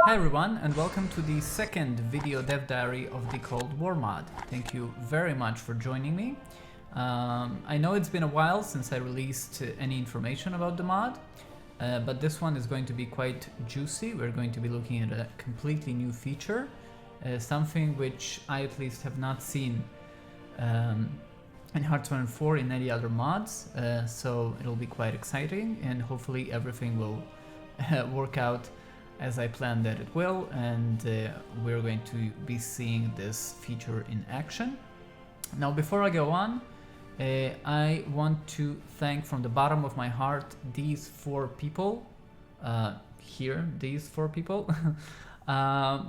Hi everyone, and welcome to the second video dev diary of the Cold War mod. Thank you very much for joining me. I know it's been a while since I released any information about the mod, but this one is going to be quite juicy. We're going to be looking at a completely new feature, something which I at least have not seen in Hearthstone 4 in any other mods, so it'll be quite exciting, and hopefully everything will work out as I planned that it will, and we're going to be seeing this feature in action. Now, before I go on, I want to thank from the bottom of my heart these four people, these four people,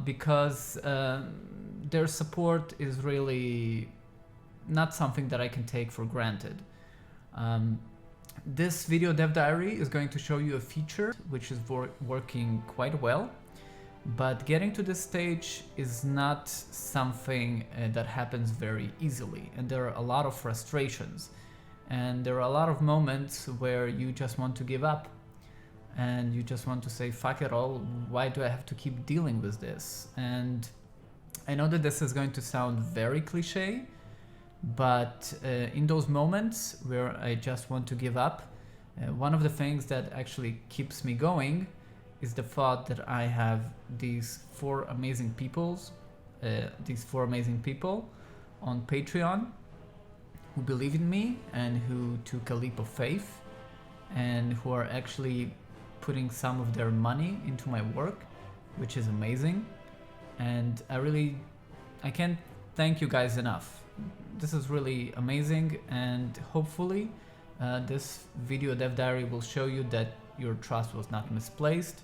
because their support is really not something that I can take for granted. This video dev diary is going to show you a feature which is working quite well, but getting to this stage is not something that happens very easily, and there are a lot of frustrations, and there are a lot of moments where you just want to give up and you just want to say fuck it all, why do I have to keep dealing with this? And I know that this is going to sound very cliche, but in those moments where I just want to give up, one of the things that actually keeps me going is the thought that I have these four amazing people on Patreon who believe in me and who took a leap of faith and who are actually putting some of their money into my work, which is amazing. And I can't thank you guys enough. This is really amazing, and hopefully this video dev diary will show you that your trust was not misplaced,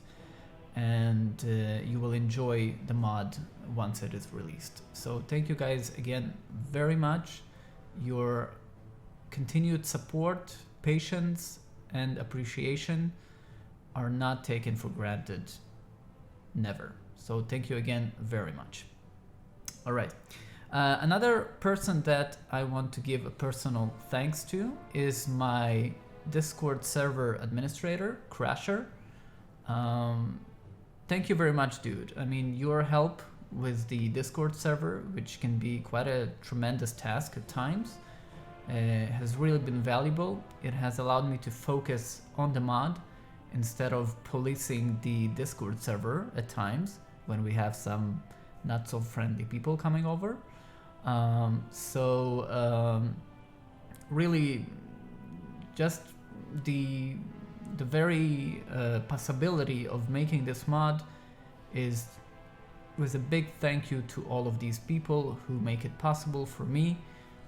and you will enjoy the mod once it is released. So thank you guys again very much. Your continued support, patience, and appreciation are not taken for granted, never. So thank you again very much. All right. Another person that I want to give a personal thanks to is my Discord server administrator, Crasher. Thank you very much, dude. I mean, your help with the Discord server, which can be quite a tremendous task at times, has really been valuable. It has allowed me to focus on the mod instead of policing the Discord server at times when we have some not so friendly people coming over. Really just the very possibility of making this mod was a big thank you to all of these people who make it possible for me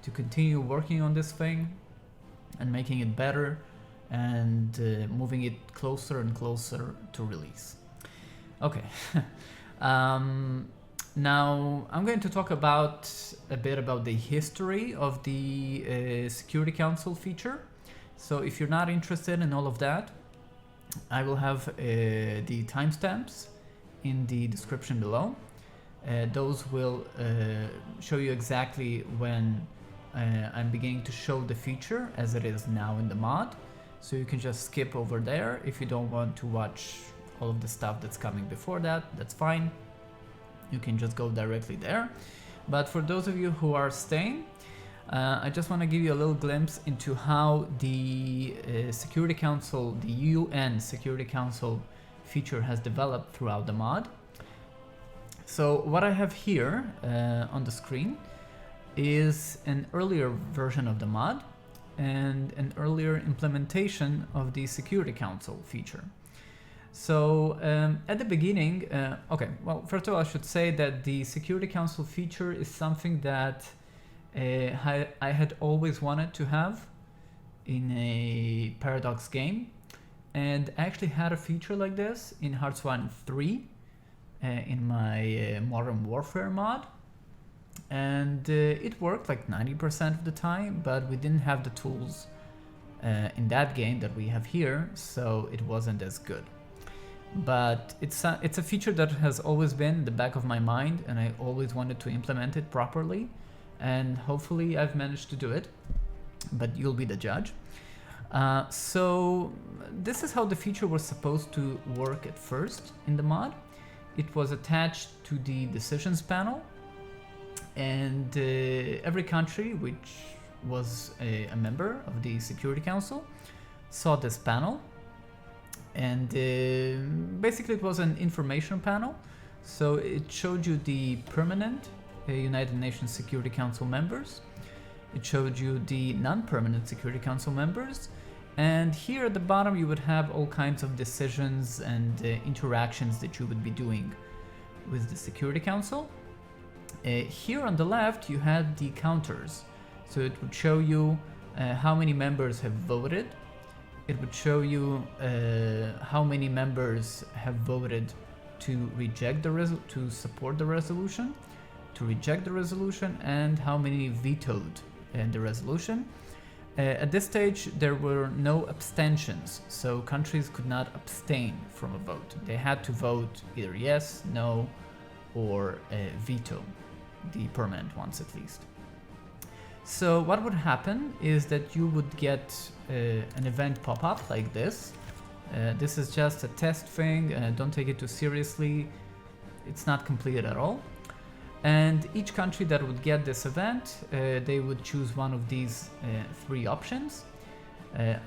to continue working on this thing and making it better and moving it closer and closer to release. Okay. Now, I'm going to talk a bit about the history of the Security Council feature. So if you're not interested in all of that, I will have the timestamps in the description below. Those will show you exactly when I'm beginning to show the feature as it is now in the mod. So you can just skip over there if you don't want to watch all of the stuff that's coming before that, that's fine. You can just go directly there. But for those of you who are staying, I just want to give you a little glimpse into how the Security Council, the UN Security Council feature has developed throughout the mod. So what I have here on the screen is an earlier version of the mod and an earlier implementation of the Security Council feature. So at the beginning, first of all, I should say that the Security Council feature is something that I had always wanted to have in a Paradox game, and I actually had a feature like this in Hearthstone 3 in my Modern Warfare mod, and it worked like 90% of the time, but we didn't have the tools in that game that we have here, so it wasn't as good. But it's a feature that has always been in the back of my mind, and I always wanted to implement it properly, and hopefully I've managed to do it, but you'll be the judge. So this is how the feature was supposed to work at first in the mod, it was attached to the decisions panel, and every country which was a member of the Security Council saw this panel. And basically it was an information panel, so it showed you the permanent United Nations Security Council members, it showed you the non-permanent Security Council members, and here at the bottom you would have all kinds of decisions and interactions that you would be doing with the Security Council. Here on the left you had the counters, so it would show you how many members have voted. It would show you how many members have voted to reject to support the resolution, to reject the resolution, and how many vetoed the resolution. At this stage, there were no abstentions, so countries could not abstain from a vote. They had to vote either yes, no, or veto, the permanent ones at least. So what would happen is that you would get an event pop up like this. This is just a test thing, don't take it too seriously, it's not completed at all. And each country that would get this event, they would choose one of these three options.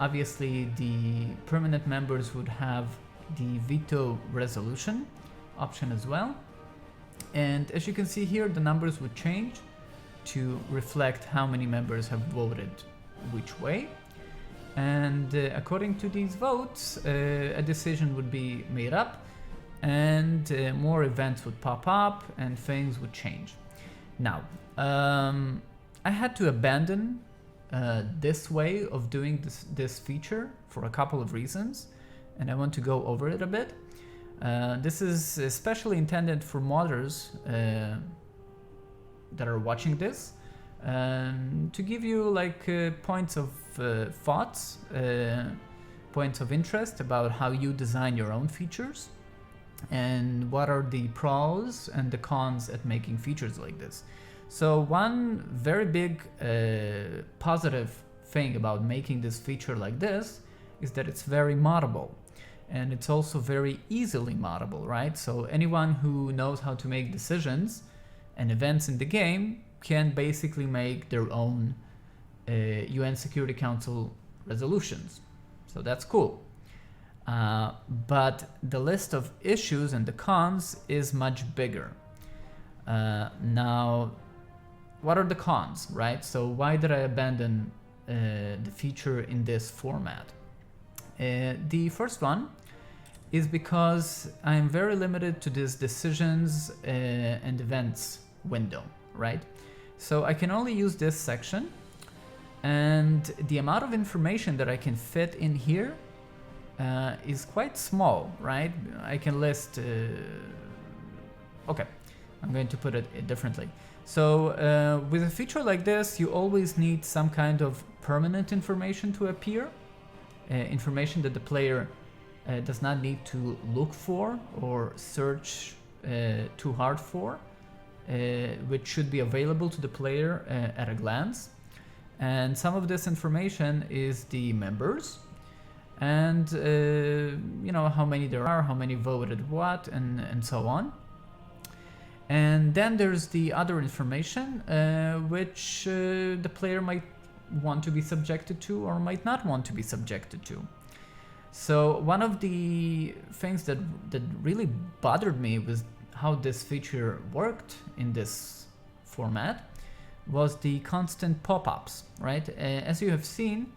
Obviously the permanent members would have the veto resolution option as well. And as you can see here, the numbers would change to reflect how many members have voted which way. And according to these votes, a decision would be made up, and more events would pop up and things would change. Now, I had to abandon this way of doing this feature for a couple of reasons, and I want to go over it a bit. This is especially intended for modders that are watching this, to give you like points of thoughts, points of interest about how you design your own features and what are the pros and the cons at making features like this. So one very big positive thing about making this feature like this is that it's very moddable, and it's also very easily moddable, right? So anyone who knows how to make decisions and events in the game can basically make their own UN Security Council resolutions. So that's cool. But the list of issues and the cons is much bigger. Now, what are the cons, right? So why did I abandon the feature in this format? The first one is because I'm very limited to this decisions and events window, right? So I can only use this section, and the amount of information that I can fit in here is quite small, right? I can list, okay, I'm going to put it differently. So with a feature like this, you always need some kind of permanent information to appear, information that the player does not need to look for or search too hard for, which should be available to the player at a glance. And some of this information is the members, and you know, how many there are, how many voted what, and so on. And then there's the other information, which the player might want to be subjected to or might not want to be subjected to. So one of the things that really bothered me with how this feature worked in this format was the constant pop-ups, right? As you have seen,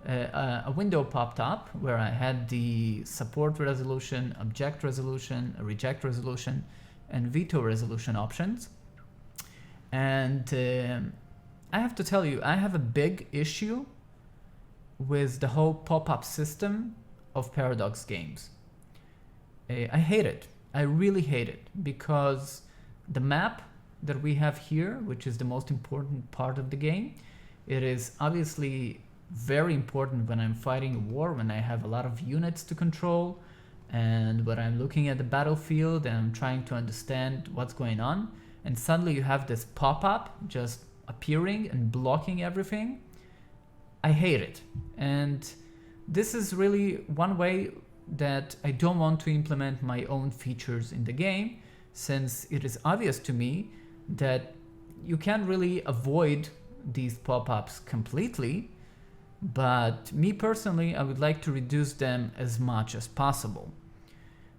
a window popped up where I had the support resolution, object resolution, reject resolution, and veto resolution options. And I have to tell you, I have a big issue with the whole pop-up system of Paradox games. I hate it. I really hate it, because the map that we have here, which is the most important part of the game, it is obviously very important when I'm fighting a war, when I have a lot of units to control, and when I'm looking at the battlefield and I'm trying to understand what's going on, and suddenly you have this pop-up just appearing and blocking everything. I hate it. And this is really one way that I don't want to implement my own features in the game, since it is obvious to me that you can't really avoid these pop-ups completely, but me personally, I would like to reduce them as much as possible.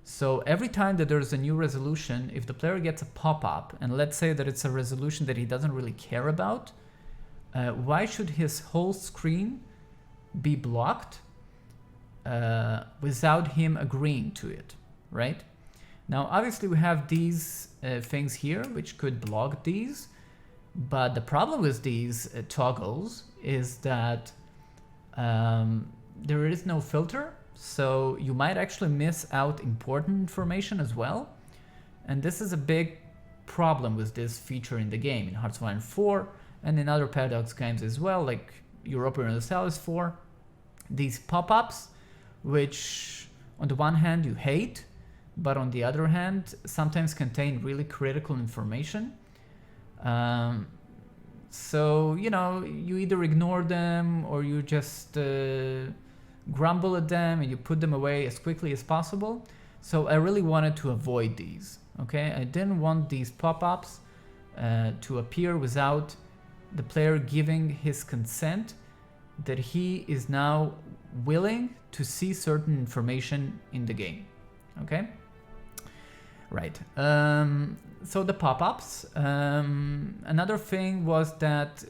So every time that there's a new resolution, if the player gets a pop-up, and let's say that it's a resolution that he doesn't really care about, why should his whole screen be blocked without him agreeing to it, right? Now, obviously we have these things here which could block these, but the problem with these toggles is that there is no filter, so you might actually miss out important information as well. And this is a big problem with this feature in the game, in Hearts of Iron 4 and in other Paradox games as well, like Europa Universalis 4. These pop-ups, which on the one hand you hate, but on the other hand sometimes contain really critical information. So, you know, you either ignore them or you just grumble at them and you put them away as quickly as possible. So I really wanted to avoid these, okay? I didn't want these pop-ups to appear without the player giving his consent that he is now willing to see certain information in the game, okay? Right. So the pop-ups. Another thing was that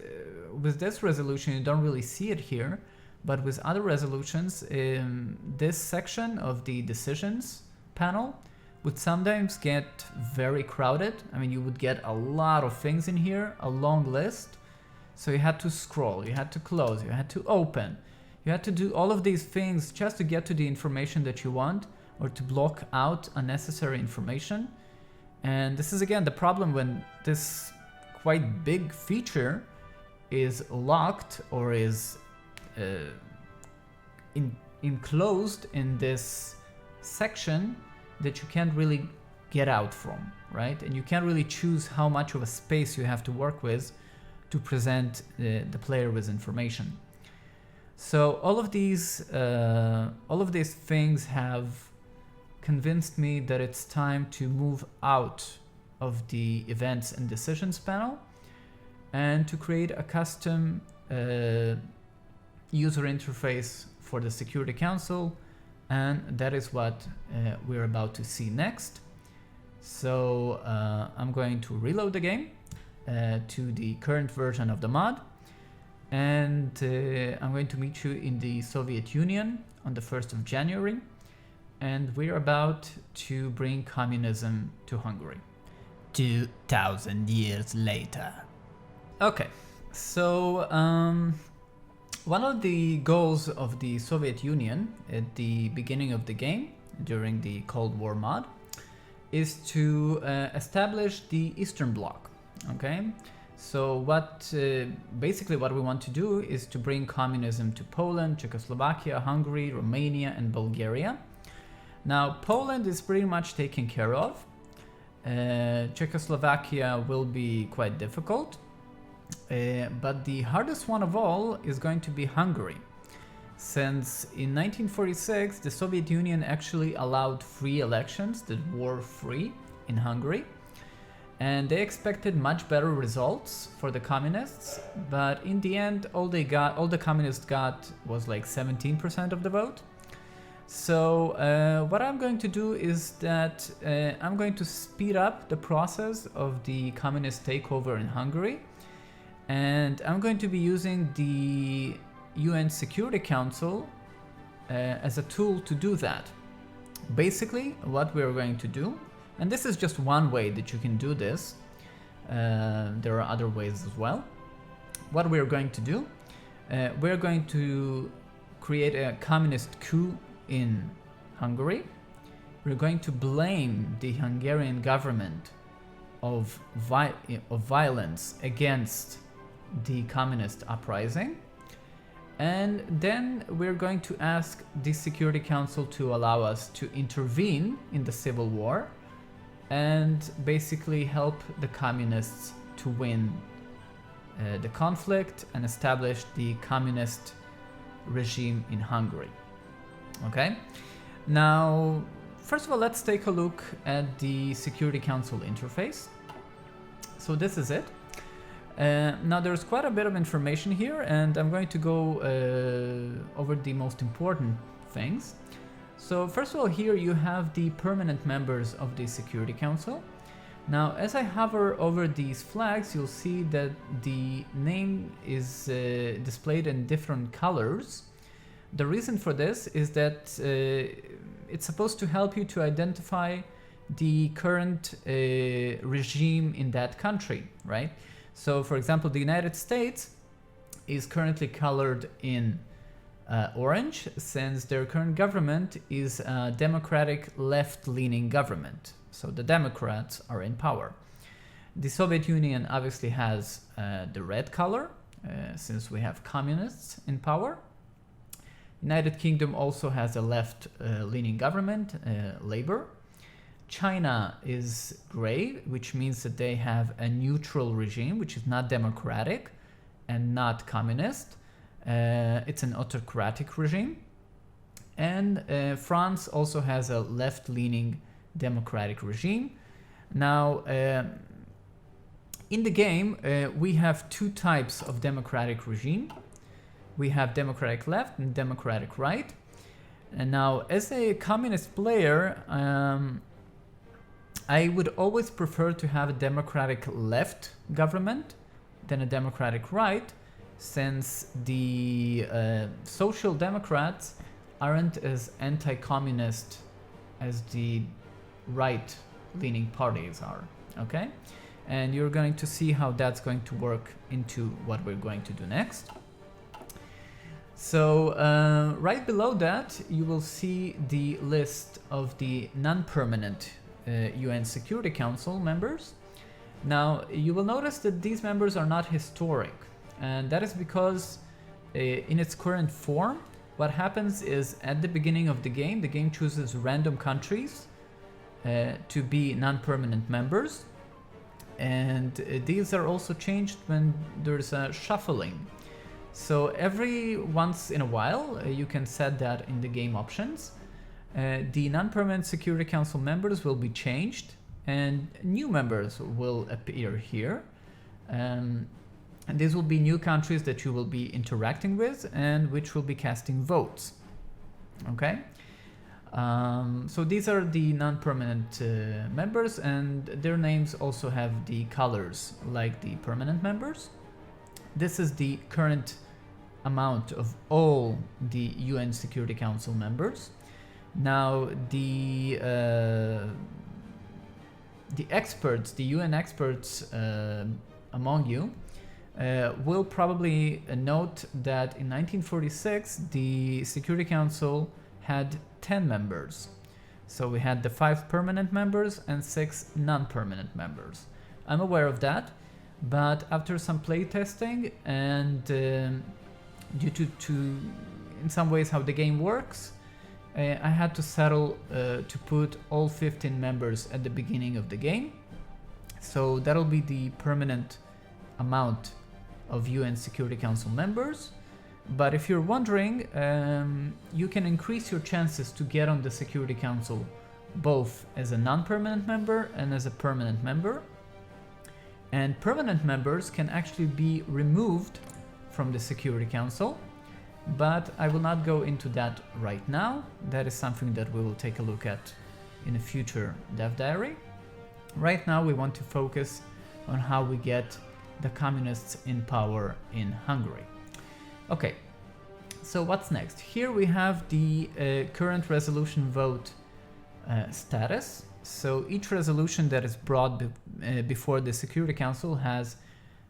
with this resolution, you don't really see it here, but with other resolutions, this section of the decisions panel would sometimes get very crowded. I mean, you would get a lot of things in here, a long list. So you had to scroll, you had to close, you had to open. You had to do all of these things just to get to the information that you want, or to block out unnecessary information. And this is again the problem when this quite big feature is locked or is enclosed in this section that you can't really get out from, right? And you can't really choose how much of a space you have to work with to present the player with information. So all of these things have convinced me that it's time to move out of the events and decisions panel and to create a custom user interface for the Security Council, and that is what we're about to see next. So I'm going to reload the game to the current version of the mod, and I'm going to meet you in the Soviet Union on the 1st of January. And we're about to bring communism to Hungary. 2000 years later. Okay, so one of the goals of the Soviet Union at the beginning of the game, during the Cold War mod, is to establish the Eastern Bloc. Okay, so basically what we want to do is to bring communism to Poland, Czechoslovakia, Hungary, Romania, and Bulgaria. Now, Poland is pretty much taken care of. Czechoslovakia will be quite difficult, but the hardest one of all is going to be Hungary, since in 1946 the Soviet Union actually allowed free elections that were free in Hungary, and they expected much better results for the communists, but in the end all the communists got was like 17% of the vote. So what I'm going to do is that I'm going to speed up the process of the communist takeover in Hungary, and I'm going to be using the UN Security Council as a tool to do that. Basically, what we're going to do, and this is just one way that you can do this, there are other ways as well. What we're going to do, we're going to create a communist coup in Hungary. We're going to blame the Hungarian government of violence against the communist uprising, and then we're going to ask the Security Council to allow us to intervene in the civil war and basically help the communists to win the conflict and establish the communist regime in Hungary. Okay, Now, first of all, let's take a look at the Security Council interface. So this is it. Now there's quite a bit of information here, and I'm going to go over the most important things. So first of all, here you have the permanent members of the Security Council. Now, as I hover over these flags, you'll see that the name is displayed in different colors. The reason for this is that it's supposed to help you to identify the current regime in that country, right? So, for example, the United States is currently colored in orange, since their current government is a democratic left-leaning government. So the Democrats are in power. The Soviet Union obviously has the red color, since we have communists in power. United Kingdom also has a left-leaning government, Labour. China is gray, which means that they have a neutral regime, which is not democratic and not communist. It's an autocratic regime. And France also has a left-leaning democratic regime. Now, in the game, we have two types of democratic regime. We have democratic left and democratic right. And now, as a communist player, I would always prefer to have a democratic left government than a democratic right, since the social democrats aren't as anti-communist as the right-leaning parties are, okay? And you're going to see how that's going to work into what we're going to do next. So right below that, you will see the list of the non-permanent UN Security Council members. Now, you will notice that these members are not historic, and that is because in its current form, what happens is at the beginning of the game chooses random countries to be non-permanent members, and these are also changed when there's a shuffling. So every once in a while, you can set that in the game options. The non-permanent Security Council members will be changed, and new members will appear here. And these will be new countries that you will be interacting with and which will be casting votes. Okay? So these are the non-permanent members, and their names also have the colors like the permanent members. This is the current amount of all the UN Security Council members. Now, the experts, the UN experts among you, will probably note that in 1946 the Security Council had 10 members. So we had the 5 permanent members and 6 non-permanent members. I'm aware of that, but after some playtesting and due to in some ways how the game works, I had to settle to put all 15 members at the beginning of the game. So that'll be the permanent amount of UN Security Council members. But if you're wondering, you can increase your chances to get on the Security Council both as a non-permanent member and as a permanent member. And permanent members can actually be removed from the Security Council, but I will not go into that right now. That is something that we will take a look at in a future Dev Diary. Right now we want to focus on how we get the communists in power in Hungary. Okay, so what's next? Here we have the current resolution vote status. So each resolution that is brought before the Security Council has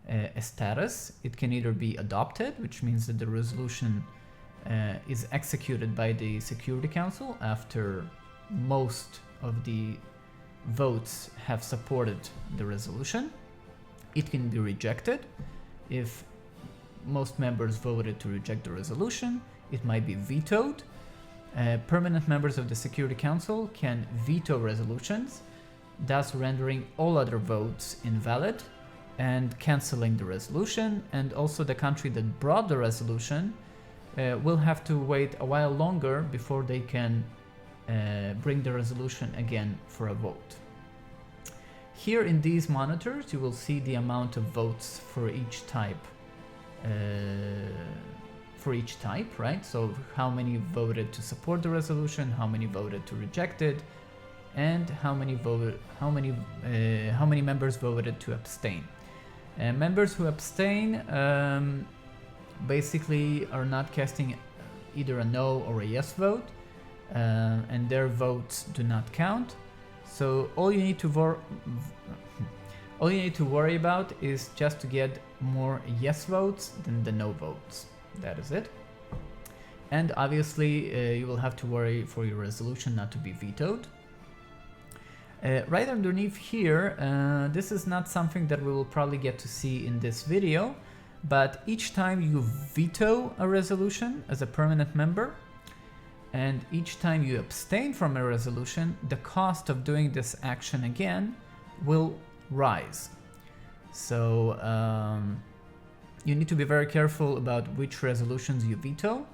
a status. It can either be adopted, which means that the resolution is executed by the Security Council after most of the votes have supported the resolution. It can be rejected. If most members voted to reject the resolution, it might be vetoed. Permanent members of the Security Council can veto resolutions, thus rendering all other votes invalid and cancelling the resolution. And also the country that brought the resolution will have to wait a while longer before they can bring the resolution again for a vote. Here in these monitors you will see the amount of votes for each type, right? So how many voted to support the resolution, how many voted to reject it, and how many members voted to abstain. Members who abstain basically are not casting either a no or a yes vote, and their votes do not count. So all you need to worry about is just to get more yes votes than the no votes. That is it. And obviously you will have to worry for your resolution not to be vetoed. Right underneath here, this is not something that we will probably get to see in this video, but each time you veto a resolution as a permanent member, and each time you abstain from a resolution, the cost of doing this action again will rise. So you need to be very careful about which resolutions you veto,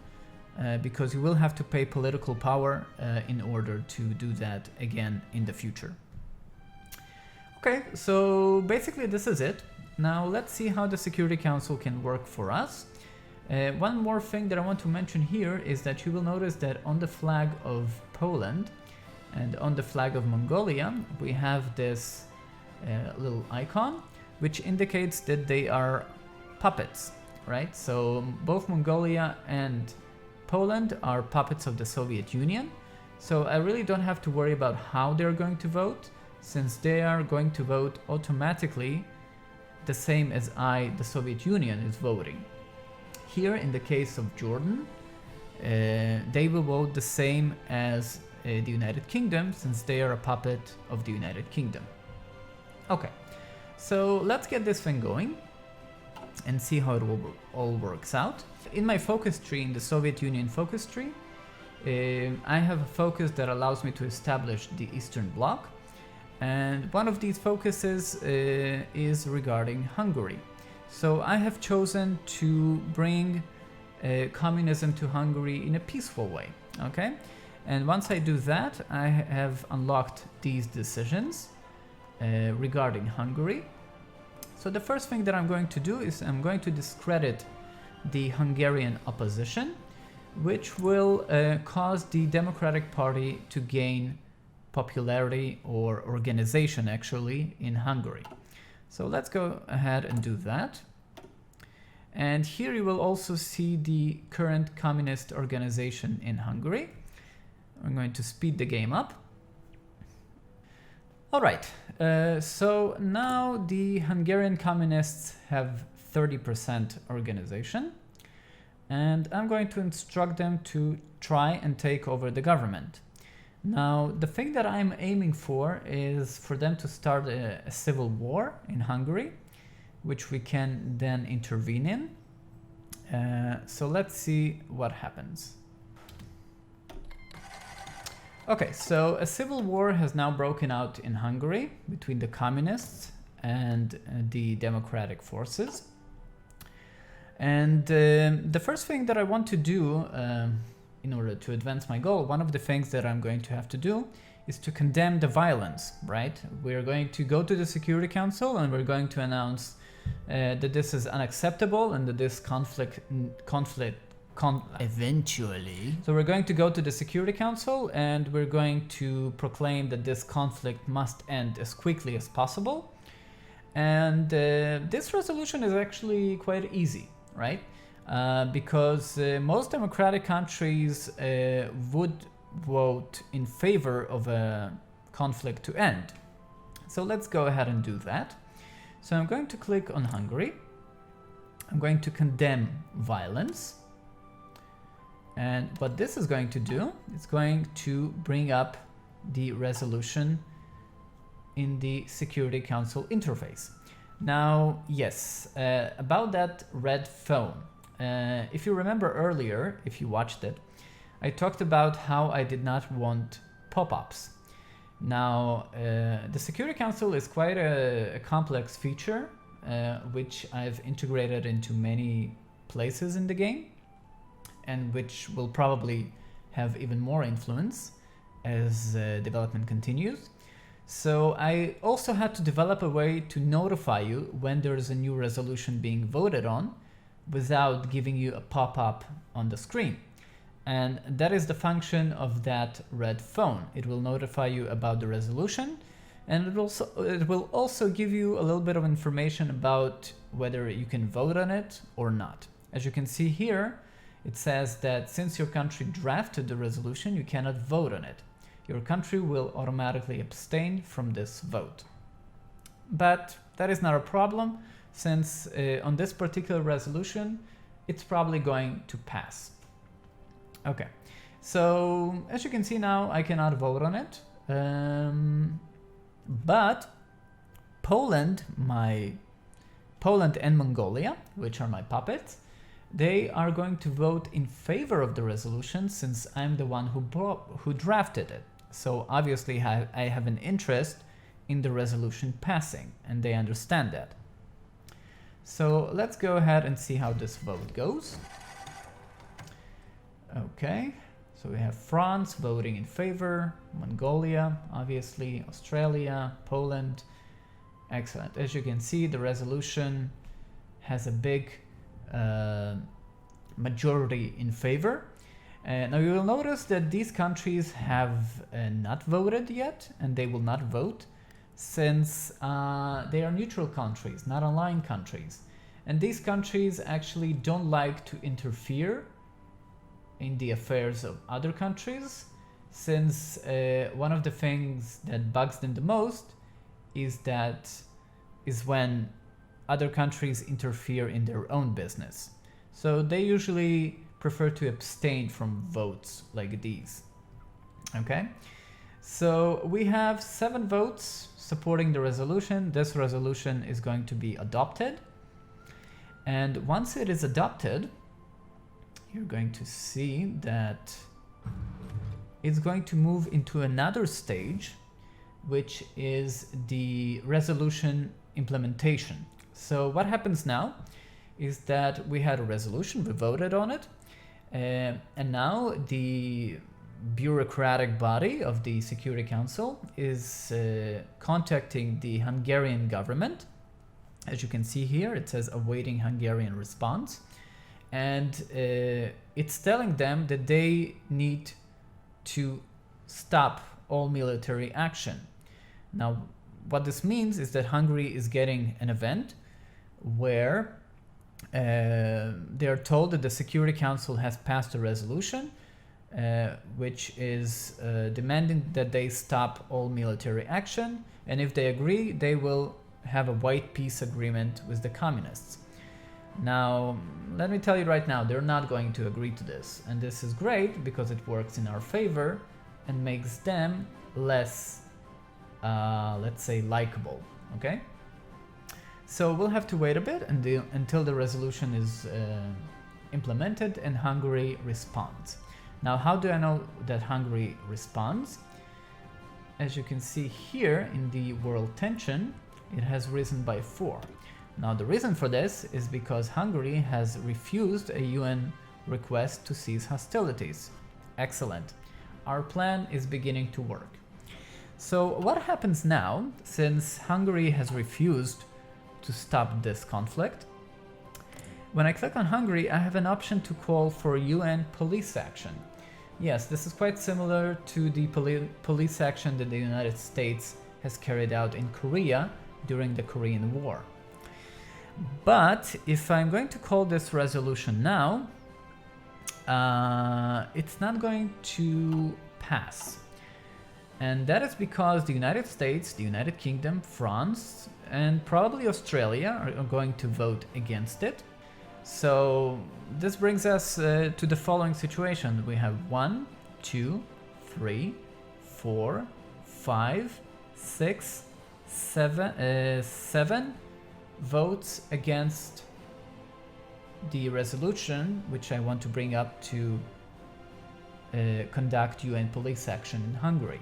because you will have to pay political power in order to do that again in the future. Okay, so basically this is it. Now let's see how the Security Council can work for us. One more thing that I want to mention here is that you will notice that on the flag of Poland and on the flag of Mongolia, we have this little icon, which indicates that they are puppets, right? So both Mongolia and Poland are puppets of the Soviet Union. So I really don't have to worry about how they're going to vote, since they are going to vote automatically the same as the Soviet Union, is voting. Here in the case of Jordan, they will vote the same as the United Kingdom, since they are a puppet of the United Kingdom. Okay, so let's get this thing going and see how it all works out. In my focus tree, in the Soviet Union focus tree, I have a focus that allows me to establish the Eastern Bloc, and one of these focuses is regarding Hungary. So I have chosen to bring communism to Hungary in a peaceful way, okay? And once I do that, I have unlocked these decisions regarding Hungary. So the first thing that I'm going to do is I'm going to discredit the Hungarian opposition, which will cause the Democratic Party to gain popularity or organization actually in Hungary. So let's go ahead and do that. And here you will also see the current communist organization in Hungary. I'm going to speed the game up. All right, so now the Hungarian communists have 30% organization, and I'm going to instruct them to try and take over the government. Now, the thing that I'm aiming for is for them to start a civil war in Hungary, which we can then intervene in. So let's see what happens. Okay, so a civil war has now broken out in Hungary between the communists and the democratic forces. And the first thing that I want to do in order to advance my goal, one of the things that I'm going to have to do is to condemn the violence, right? We're going to go to the Security Council and we're going to announce that this is unacceptable and that this eventually. So we're going to go to the Security Council and we're going to proclaim that this conflict must end as quickly as possible. And this resolution is actually quite easy, right? Because most democratic countries would vote in favor of a conflict to end. So let's go ahead and do that. So I'm going to click on Hungary. I'm going to condemn violence. And what this is going to do, it's going to bring up the resolution in the Security Council interface. Now, yes, about that red phone. If you remember earlier, if you watched it, I talked about how I did not want pop-ups. Now, the Security Council is quite a complex feature, which I've integrated into many places in the game, and which will probably have even more influence. as development continues. So I also had to develop a way to notify you when there is a new resolution being voted on without giving you a pop-up on the screen. And that is the function of that red phone. It will notify you about the resolution, and it will also give you a little bit of information about whether you can vote on it or not. As you can see here, it says that since your country drafted the resolution, you cannot vote on it. Your country will automatically abstain from this vote. But that is not a problem, since on this particular resolution, it's probably going to pass. Okay, so as you can see now, I cannot vote on it. But Poland and Mongolia, which are my puppets, they are going to vote in favor of the resolution since I'm the one who drafted it. So obviously I have an interest in the resolution passing, and they understand that. So let's go ahead and see how this vote goes. Okay, so we have France voting in favor, Mongolia, obviously, Australia, Poland. Excellent. As you can see, the resolution has a big majority in favor. Now you will notice that these countries have not voted yet, and they will not vote since they are neutral countries, not aligned countries. And these countries actually don't like to interfere in the affairs of other countries, since one of the things that bugs them the most is when other countries interfere in their own business. So they usually prefer to abstain from votes like these. Okay, so we have 7 votes supporting the resolution. This resolution is going to be adopted, and once it is adopted, you're going to see that it's going to move into another stage, which is the resolution implementation. So what happens now is that we had a resolution, we voted on it, and now the bureaucratic body of the Security Council is contacting the Hungarian government. As you can see here, it says awaiting Hungarian response. And it's telling them that they need to stop all military action. Now, what this means is that Hungary is getting an event where they are told that the Security Council has passed a resolution which is demanding that they stop all military action, and if they agree, they will have a white peace agreement with the communists. Now, let me tell you right now, they're not going to agree to this, and this is great because it works in our favor and makes them less, let's say, likable, okay? So we'll have to wait a bit until the resolution is implemented and Hungary responds. Now, how do I know that Hungary responds? As you can see here in the world tension, it has risen by 4. Now, the reason for this is because Hungary has refused a UN request to cease hostilities. Excellent. Our plan is beginning to work. So what happens now, since Hungary has refused to stop this conflict? When I click on Hungary, I have an option to call for UN police action. Yes, this is quite similar to the police action that the United States has carried out in Korea during the Korean War. But if I'm going to call this resolution now, it's not going to pass. And that is because the United States, the United Kingdom, France, and probably Australia are going to vote against it. So this brings us to the following situation. We have 1, 2, 3, 4, 5, 6, 7 votes against the resolution, which I want to bring up to conduct UN police action in Hungary.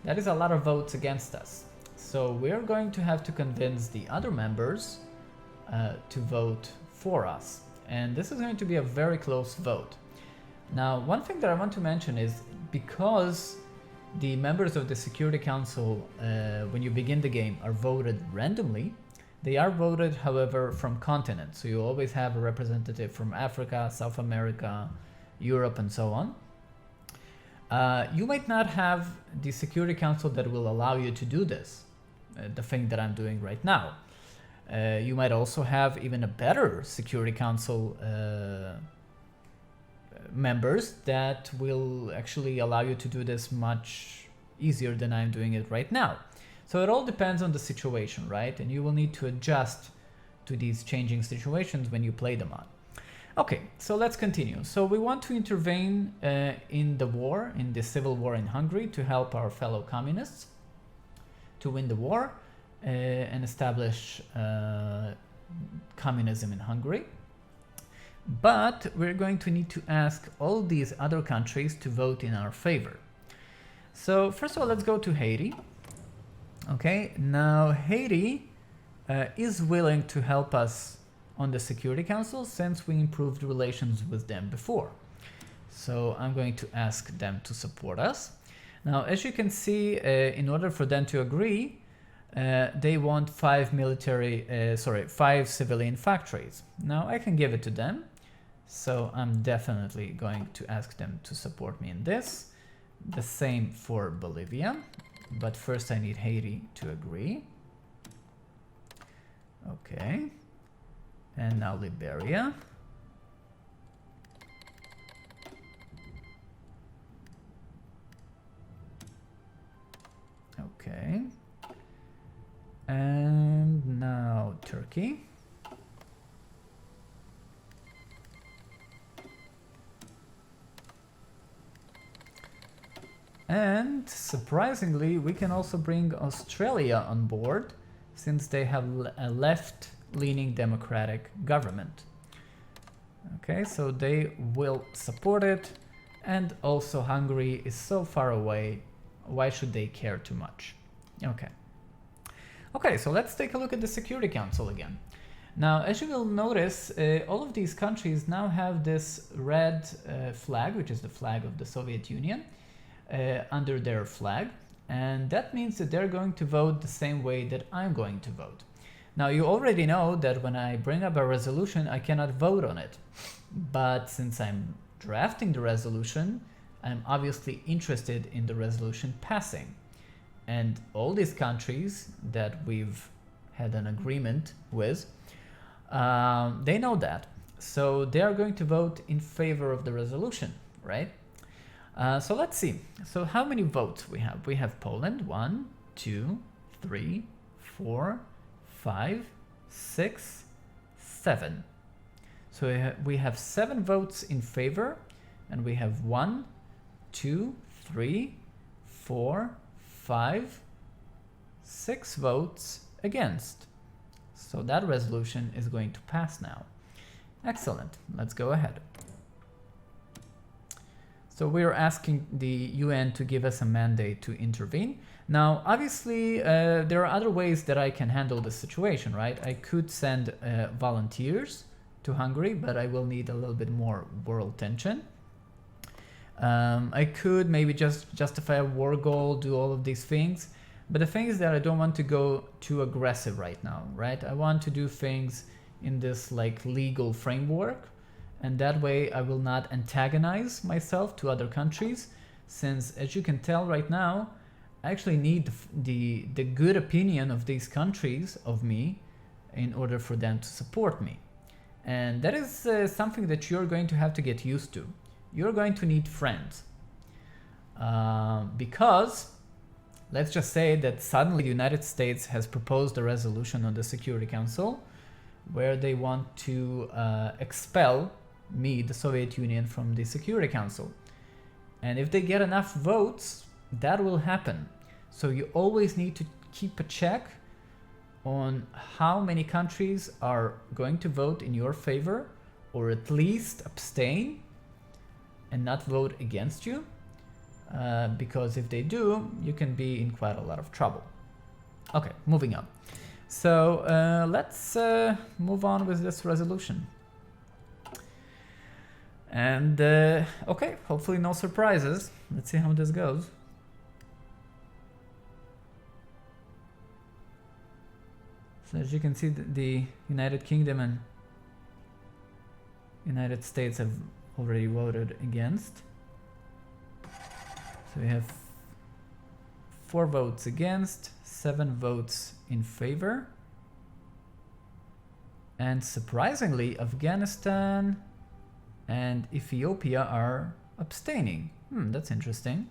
That is a lot of votes against us. So we're going to have to convince the other members to vote for us. And this is going to be a very close vote. Now, one thing that I want to mention is because the members of the Security Council, when you begin the game, are voted randomly. They are voted, however, from continents. So you always have a representative from Africa, South America, Europe, and so on. You might not have the Security Council that will allow you to do this, the thing that I'm doing right now. You might also have even a better Security Council members that will actually allow you to do this much easier than I'm doing it right now. So it all depends on the situation, right? And you will need to adjust to these changing situations when you play them on. Okay, so let's continue. So we want to intervene in the war, in the civil war in Hungary, to help our fellow communists to win the war and establish communism in Hungary. But we're going to need to ask all these other countries to vote in our favor. So first of all, let's go to Haiti. Okay, now Haiti is willing to help us on the Security Council since we improved relations with them before. So I'm going to ask them to support us. Now, as you can see, in order for them to agree, they want 5 civilian factories. Now I can give it to them. So I'm definitely going to ask them to support me in this. The same for Bolivia, but first I need Haiti to agree. Okay. And now Liberia. Okay. And now Turkey. And surprisingly, we can also bring Australia on board since they have a left-leaning democratic government. Okay, so they will support it. And also Hungary is so far away. Why should they care too much? Okay. Okay, so let's take a look at the Security Council again. Now, as you will notice, all of these countries now have this red flag, which is the flag of the Soviet Union, under their flag. And that means that they're going to vote the same way that I'm going to vote. Now, you already know that when I bring up a resolution, I cannot vote on it. But since I'm drafting the resolution, I'm obviously interested in the resolution passing. And all these countries that we've had an agreement with, they know that. So they are going to vote in favor of the resolution, right? So let's see. So how many votes we have? We have Poland, 1, 2, 3, 4, 5, 6, 7. So we have 7 votes in favor, and we have 1, 2, 3, 4, 5, 6 votes against. So that resolution is going to pass now. Excellent. Let's go ahead. So we're asking the UN to give us a mandate to intervene. Now, obviously, there are other ways that I can handle this situation, right? I could send volunteers to Hungary, but I will need a little bit more world tension. I could maybe just justify a war goal, do all of these things. But the thing is that I don't want to go too aggressive right now, right? I want to do things in this like legal framework. And that way I will not antagonize myself to other countries, since as you can tell right now, I actually need the good opinion of these countries of me in order for them to support me. And that is something that you're going to have to get used to. You're going to need friends. Because let's just say that suddenly the United States has proposed a resolution on the Security Council where they want to expel me, the Soviet Union, from the Security Council. And if they get enough votes, that will happen. So you always need to keep a check on how many countries are going to vote in your favor, or at least abstain and not vote against you. Because if they do, you can be in quite a lot of trouble. Okay, moving on. So let's move on with this resolution. And okay, hopefully no surprises. Let's see how this goes. So as you can see, the United Kingdom and United States have already voted against. So we have 4 votes against, 7 votes in favor. And surprisingly, Afghanistan and Ethiopia are abstaining. That's interesting.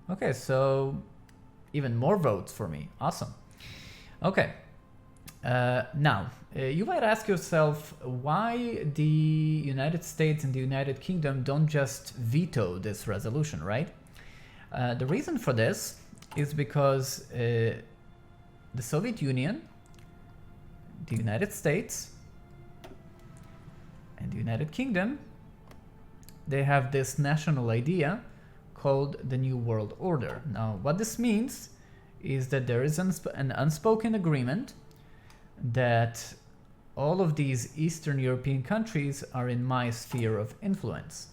Okay, so even more votes for me. Awesome. Okay. Now, you might ask yourself why the United States and the United Kingdom don't just veto this resolution, right? The reason for this is because the Soviet Union, the United States, and the United Kingdom, they have this national idea called the New World Order. Now, what this means is that there is an unspoken agreement that all of these Eastern European countries are in my sphere of influence.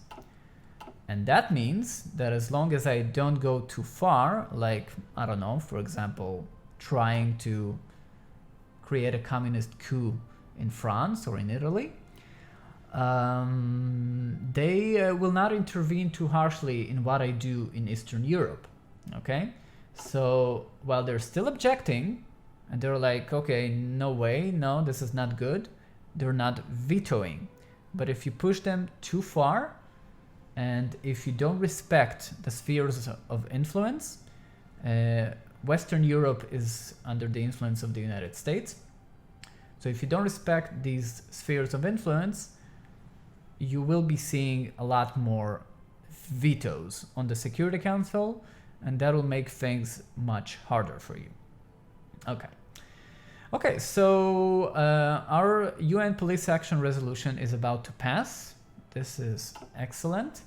And that means that as long as I don't go too far, like, I don't know, for example, trying to create a communist coup in France or in Italy, they will not intervene too harshly in what I do in Eastern Europe, okay? So while they're still objecting, and they're like, okay, no way, no, this is not good, they're not vetoing. But if you push them too far, and if you don't respect the spheres of influence, Western Europe is under the influence of the United States. So if you don't respect these spheres of influence, you will be seeing a lot more vetoes on the Security Council, and that will make things much harder for you. Okay, so our UN Police Action Resolution is about to pass. This is excellent.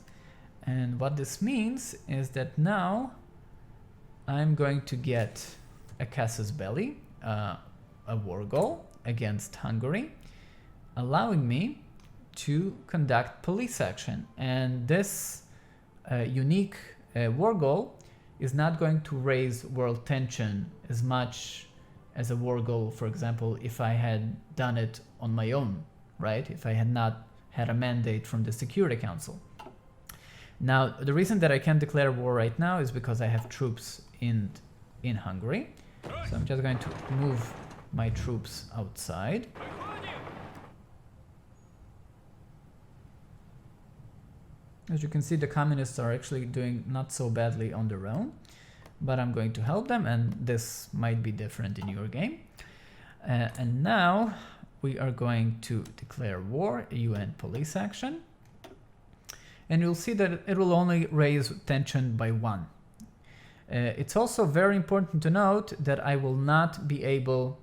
And what this means is that now I'm going to get a casus belli, a war goal against Hungary, allowing me to conduct police action. And this unique war goal is not going to raise world tension as much as a war goal, for example, if I had done it on my own, right? If I had not had a mandate from the Security Council. Now, the reason that I can't declare war right now is because I have troops in Hungary. So I'm just going to move my troops outside. As you can see, the communists are actually doing not so badly on their own, but I'm going to help them, and this might be different in your game. And now we are going to declare war, UN police action. And you'll see that it will only raise tension by 1. It's also very important to note that I will not be able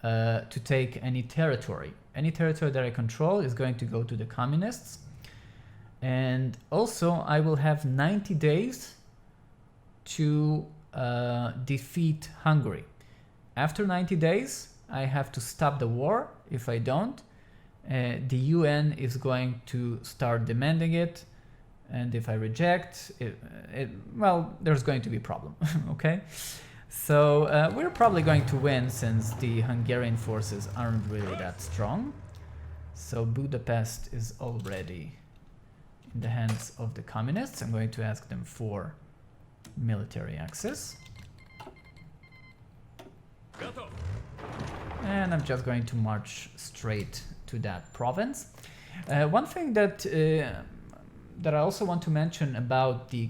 to take any territory. Any territory that I control is going to go to the communists. And also I will have 90 days to defeat Hungary. After 90 days, I have to stop the war. If I don't, the UN is going to start demanding it. And if I reject it, well, there's going to be a problem, okay? So we're probably going to win since the Hungarian forces aren't really that strong. So Budapest is already in the hands of the communists. I'm going to ask them for military access. And I'm just going to march straight to that province. One thing that I also want to mention about the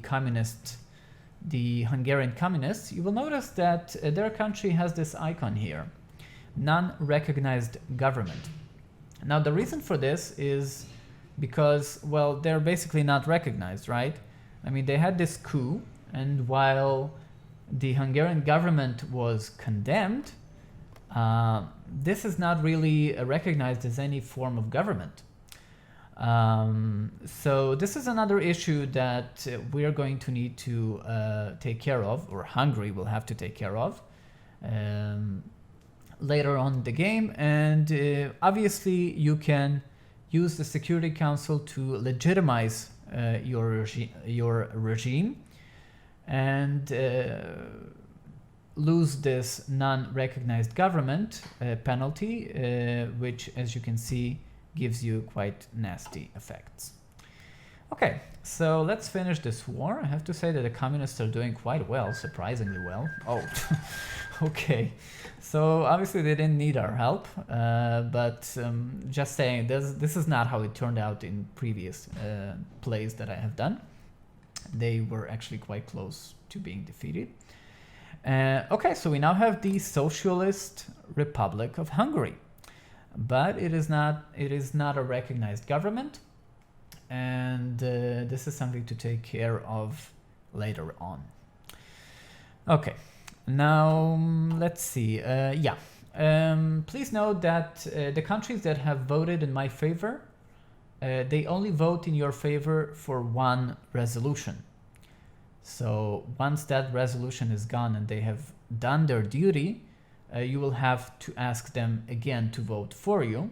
Hungarian communists, you will notice that their country has this icon here, non-recognized government. Now the reason for this is because, well, they're basically not recognized, right? I mean, they had this coup, and while the Hungarian government was condemned, this is not really recognized as any form of government. So this is another issue that we are going to need to take care of, or Hungary will have to take care of later on in the game. And obviously you can use the Security Council to legitimize your regime and lose this non-recognized government penalty, which, as you can see, gives you quite nasty effects. Okay, so let's finish this war. I have to say that the communists are doing quite well, surprisingly well. Oh, okay. So obviously they didn't need our help, but just saying, this is not how it turned out in previous plays that I have done. They were actually quite close to being defeated. Okay, so we now have the Socialist Republic of Hungary, but it is not a recognized government, and this is something to take care of later on. Okay, now let's see. Please note that the countries that have voted in my favor, they only vote in your favor for one resolution. So once that resolution is gone and they have done their duty, you will have to ask them again to vote for you.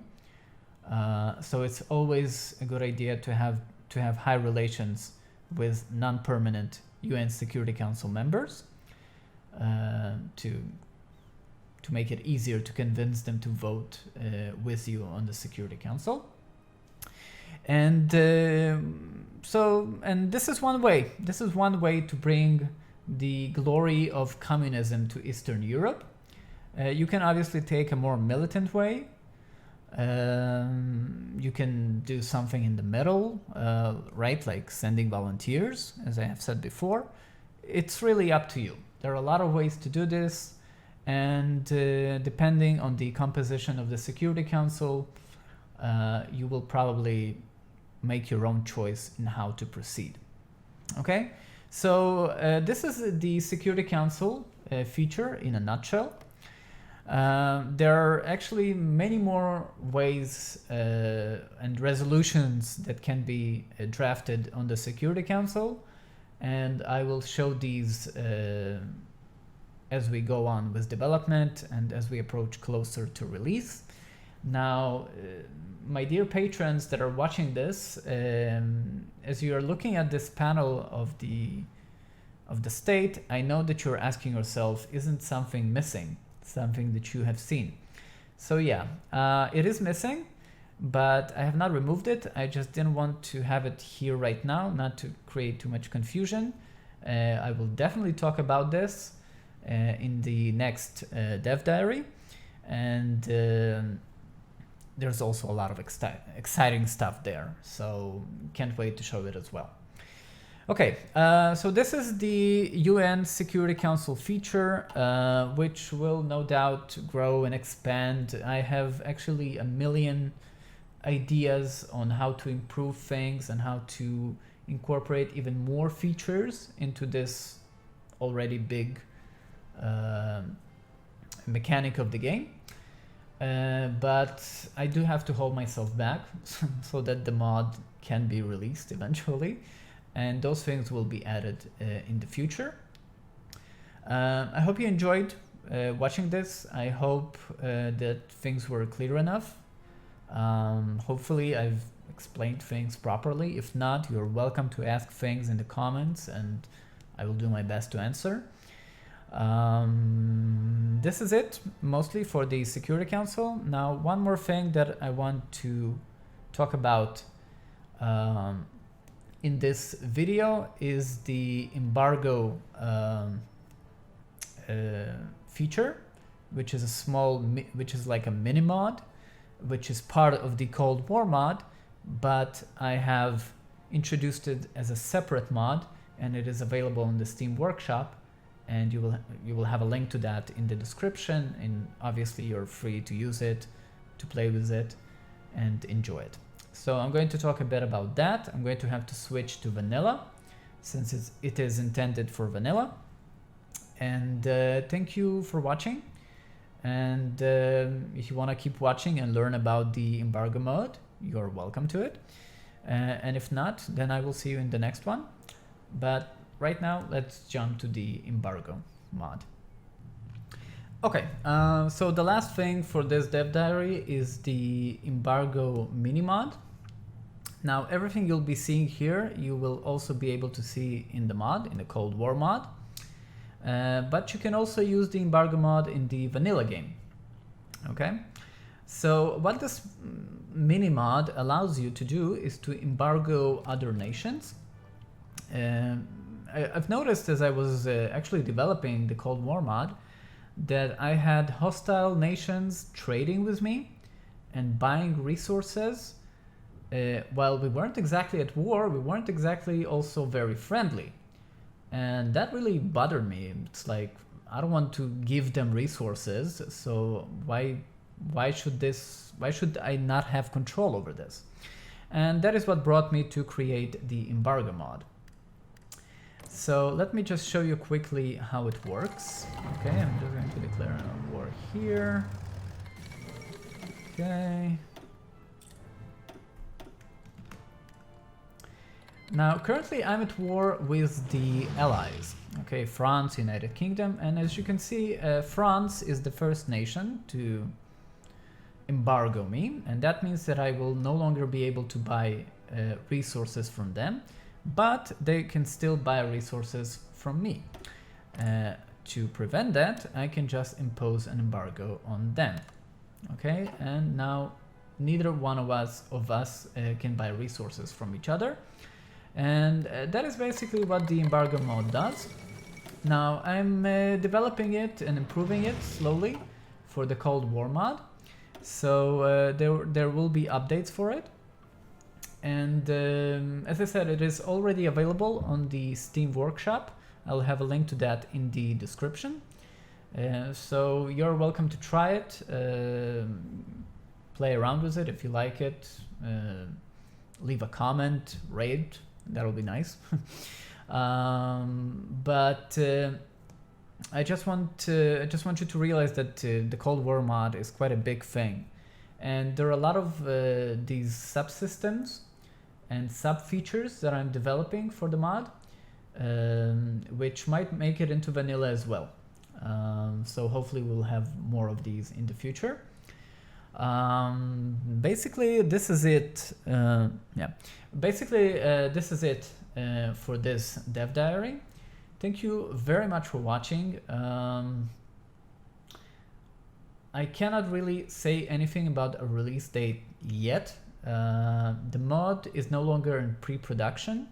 So it's always a good idea to have high relations with non-permanent UN Security Council members to make it easier to convince them to vote with you on the Security Council. And this is one way. This is one way to bring the glory of communism to Eastern Europe. You can obviously take a more militant way. You can do something in the middle, right? Like sending volunteers, as I have said before. It's really up to you. There are a lot of ways to do this, and depending on the composition of the Security Council, you will probably make your own choice in how to proceed. Okay, so this is the Security Council feature in a nutshell. There are actually many more ways and resolutions that can be drafted on the Security Council, and I will show these as we go on with development and as we approach closer to release. Now, my dear patrons that are watching this, as you are looking at this panel of the state, I know that you're asking yourself, isn't something missing? Something that you have seen. So yeah, it is missing, but I have not removed it. I just didn't want to have it here right now, not to create too much confusion. I will definitely talk about this in the next dev diary, and there's also a lot of exciting stuff there, so can't wait to show it as well. Okay, so this is the UN Security Council feature, which will no doubt grow and expand. I have actually a million ideas on how to improve things and how to incorporate even more features into this already big mechanic of the game. But I do have to hold myself back so that the mod can be released eventually, and those things will be added in the future. I hope you enjoyed watching this. I hope that things were clear enough. Hopefully I've explained things properly. If not, you're welcome to ask things in the comments and I will do my best to answer. This is it mostly for the Security Council. Now, one more thing that I want to talk about in this video is the Embargo feature, which is like a mini mod, which is part of the Cold War mod, but I have introduced it as a separate mod, and it is available in the Steam Workshop, and you will have a link to that in the description, and obviously you're free to use it, to play with it, and enjoy it. So I'm going to talk a bit about that. I'm going to have to switch to vanilla, since it is intended for vanilla. And thank you for watching. And if you want to keep watching and learn about the Embargo mode, you're welcome to it. And if not, then I will see you in the next one. But right now, let's jump to the Embargo mod. Okay, so the last thing for this dev diary is the Embargo mini mod. Now everything you'll be seeing here, you will also be able to see in the mod, in the Cold War mod. But you can also use the Embargo mod in the vanilla game. Okay, so what this mini mod allows you to do is to embargo other nations. I've noticed as I was actually developing the Cold War mod that I had hostile nations trading with me and buying resources. While we weren't exactly at war, we weren't exactly also very friendly. And that really bothered me. It's like, I don't want to give them resources, so why should I not have control over this? And that is what brought me to create the Embargo mod. So let me just show you quickly how it works. Okay, I'm just going to declare a war here. Okay. Now, currently I'm at war with the Allies. Okay, France, United Kingdom, and as you can see, France is the first nation to embargo me, and that means that I will no longer be able to buy resources from them, but they can still buy resources from me. To prevent that, I can just impose an embargo on them. Okay, and now neither one of us can buy resources from each other. And that is basically what the Embargo mod does. Now I'm developing it and improving it slowly for the Cold War mod. So there will be updates for it. And as I said, it is already available on the Steam Workshop. I'll have a link to that in the description. So you're welcome to try it, play around with it if you like it, leave a comment, rate. That'll be nice. But I just want you to realize that the Cold War mod is quite a big thing, and there are a lot of these subsystems and sub features that I'm developing for the mod, which might make it into vanilla as well. So hopefully we'll have more of these in the future. Basically this is it. This is it for this dev diary. Thank you very much for watching. I cannot really say anything about a release date yet. The mod is no longer in pre-production.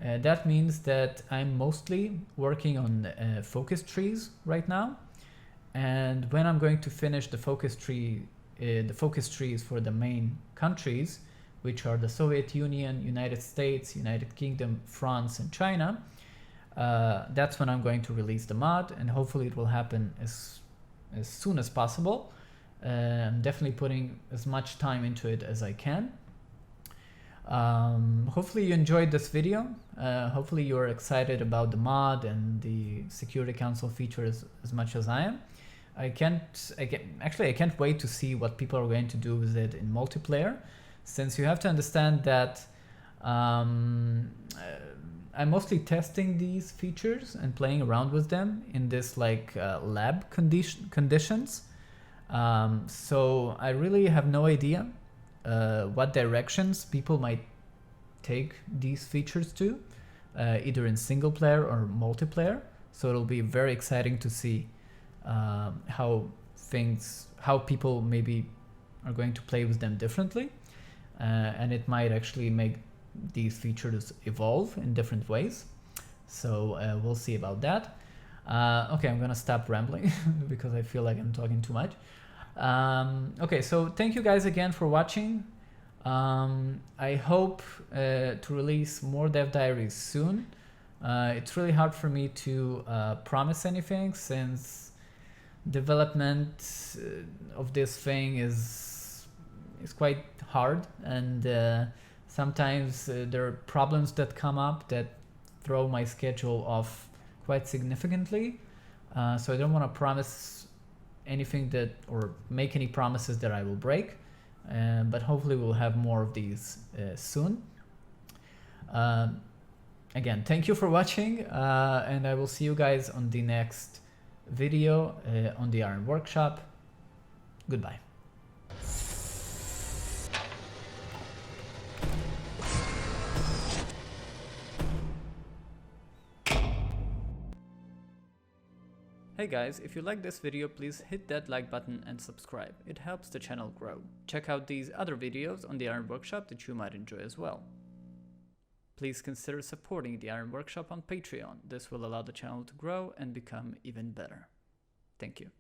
That means that I'm mostly working on focus trees right now, and when I'm going to finish the focus trees for the main countries, which are the Soviet Union, United States, United Kingdom, France, and China, that's when I'm going to release the mod, and hopefully it will happen as soon as possible. I'm definitely putting as much time into it as I can. Hopefully you enjoyed this video. Hopefully you're excited about the mod and the Security Council features as much as I am. I can't wait to see what people are going to do with it in multiplayer, since you have to understand that I'm mostly testing these features and playing around with them in this like lab conditions. So I really have no idea what directions people might take these features to, either in single player or multiplayer. So it'll be very exciting to see how people maybe are going to play with them differently, and it might actually make these features evolve in different ways. So we'll see about that. Okay, I'm gonna stop rambling because I feel like I'm talking too much. Okay, so thank you guys again for watching. I hope to release more dev diaries soon. It's really hard for me to promise anything, since development of this thing is quite hard, and sometimes there are problems that come up that throw my schedule off quite significantly. So I don't want to promise anything or make any promises that I will break, but hopefully we'll have more of these soon. Again, thank you for watching, and I will see you guys on the next video on the Iron Workshop. Goodbye. Hey guys, if you like this video, please hit that like button and subscribe. It helps the channel grow. Check out these other videos on the Iron Workshop that you might enjoy as well. Please consider supporting the Iron Workshop on Patreon. This will allow the channel to grow and become even better. Thank you.